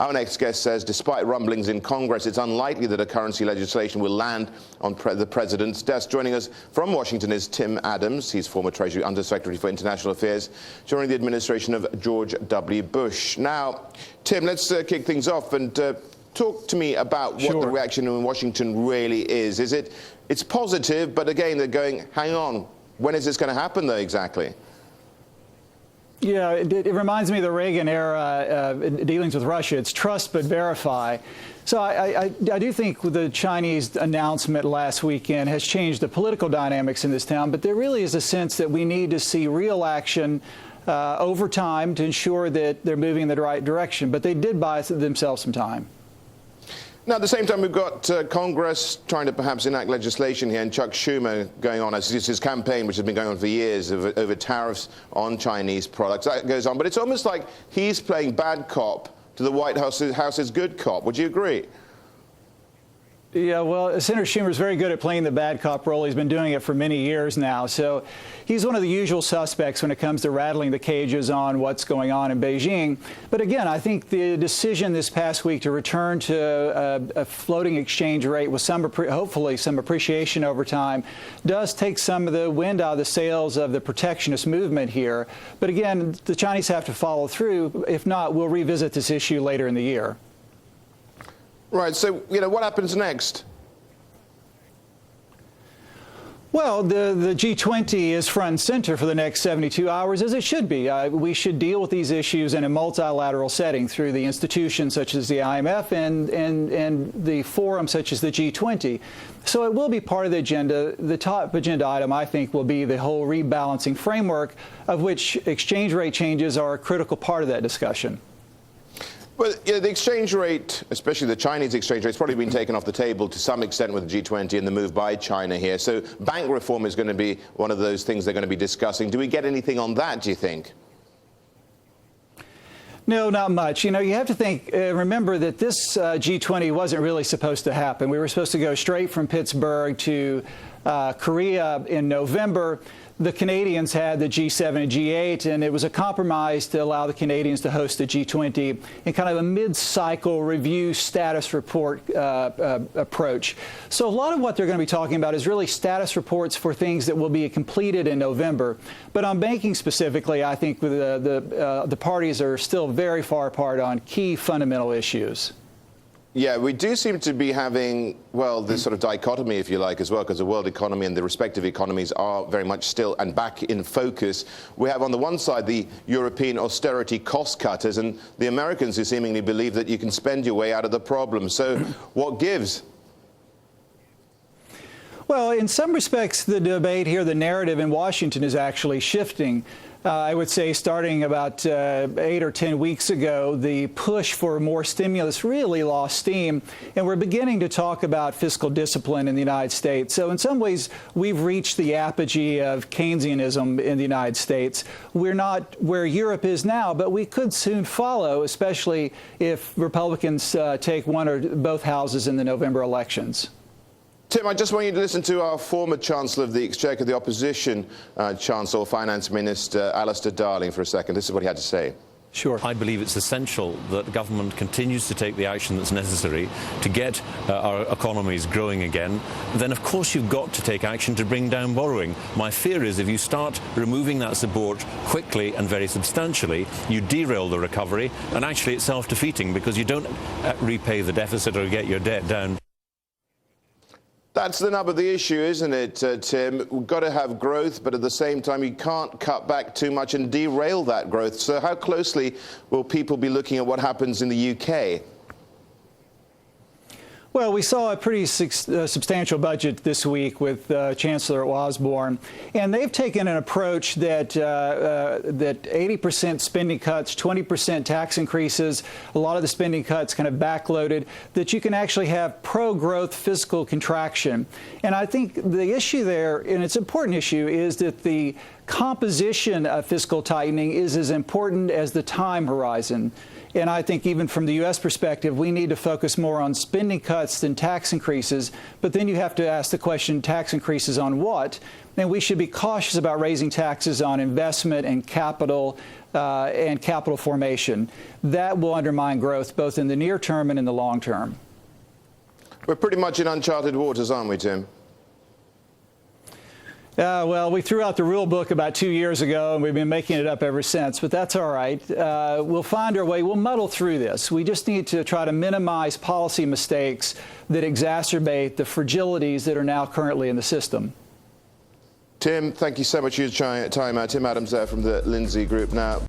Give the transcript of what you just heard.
Our next guest says despite rumblings in Congress, it's unlikely that a currency legislation will land on the president's desk. Joining us from Washington is Tim Adams. He's former Treasury Undersecretary for International Affairs during the administration of George W. Bush. Now, Tim, let's kick things off and talk to me about what the reaction in Washington really is. It's positive, but again, they're going, hang on, when is this going to happen, though, exactly? Yeah, it reminds me of the Reagan era dealings with Russia. It's trust but verify. So I do think the Chinese announcement last weekend has changed the political dynamics in this town, but there really is a sense that we need to see real action over time to ensure that they're moving in the right direction. But they did buy themselves some time. Now, at the same time, we've got Congress trying to perhaps enact legislation here, and Chuck Schumer going on as his campaign, which has been going on for years, over tariffs on Chinese products. That goes on. But it's almost like he's playing bad cop to the White House's good cop. Would you agree? Yeah, well, Senator Schumer is very good at playing the bad cop role. He's been doing it for many years now. So he's one of the usual suspects when it comes to rattling the cages on what's going on in Beijing. But again, I think the decision this past week to return to a floating exchange rate with hopefully some appreciation over time does take some of the wind out of the sails of the protectionist movement here. But again, the Chinese have to follow through. If not, we'll revisit this issue later in the year. Right. So, what happens next? Well, the G20 is front and center for the next 72 hours, as it should be. We should deal with these issues in a multilateral setting through the institutions such as the IMF and the forum such as the G20. So it will be part of the agenda. The top agenda item, I think, will be the whole rebalancing framework, of which exchange rate changes are a critical part of that discussion. Well, the exchange rate, especially the Chinese exchange rate, has probably been taken off the table to some extent with the G20 and the move by China here. So bank reform is going to be one of those things they're going to be discussing. Do we get anything on that, do you think? No, not much. You have to think, remember that this G20 wasn't really supposed to happen. We were supposed to go straight from Pittsburgh to Korea in November. The Canadians had the G7 and G8, and it was a compromise to allow the Canadians to host the G20 in kind of a mid-cycle review status report approach. So a lot of what they're going to be talking about is really status reports for things that will be completed in November. But on banking specifically, I think the parties are still very far apart on key fundamental issues. Yeah, we do seem to be having, well, this sort of dichotomy, if you like, as well, because the world economy and the respective economies are very much still and back in focus. We have on the one side the European austerity cost cutters and the Americans who seemingly believe that you can spend your way out of the problem. So what gives? Well, in some respects, the debate here, the narrative in Washington is actually shifting. I would say starting about 8 or 10 weeks ago, the push for more stimulus really lost steam, and we're beginning to talk about fiscal discipline in the United States. So in some ways, we've reached the apogee of Keynesianism in the United States. We're not where Europe is now, but we could soon follow, especially if Republicans take one or both houses in the November elections. Tim, I just want you to listen to our former Chancellor of the Exchequer, the opposition Chancellor, Finance Minister Alistair Darling, for a second. This is what he had to say. Sure. I believe it's essential that the government continues to take the action that's necessary to get our economies growing again. Then, of course, you've got to take action to bring down borrowing. My fear is if you start removing that support quickly and very substantially, you derail the recovery, and actually it's self-defeating because you don't repay the deficit or get your debt down. That's the nub of the issue, isn't it, Tim? We've got to have growth, but at the same time, you can't cut back too much and derail that growth. So how closely will people be looking at what happens in the UK? Well, we saw a pretty substantial budget this week with Chancellor Osborne, and they've taken an approach that 80% spending cuts, 20% tax increases, a lot of the spending cuts kind of backloaded, that you can actually have pro-growth fiscal contraction. And I think the issue there, and it's an important issue, is that the composition of fiscal tightening is as important as the time horizon. And I think even from the U.S. perspective, we need to focus more on spending cuts than tax increases. But then you have to ask the question, tax increases on what? And we should be cautious about raising taxes on investment and capital formation. That will undermine growth both in the near term and in the long term. We're pretty much in uncharted waters, aren't we, Tim? Well, we threw out the rule book about 2 years ago, and we've been making it up ever since, but that's all right. We'll find our way. We'll muddle through this. We just need to try to minimize policy mistakes that exacerbate the fragilities that are now currently in the system. Tim, thank you so much for your time. Tim Adams there from the Lindsey Group. Now,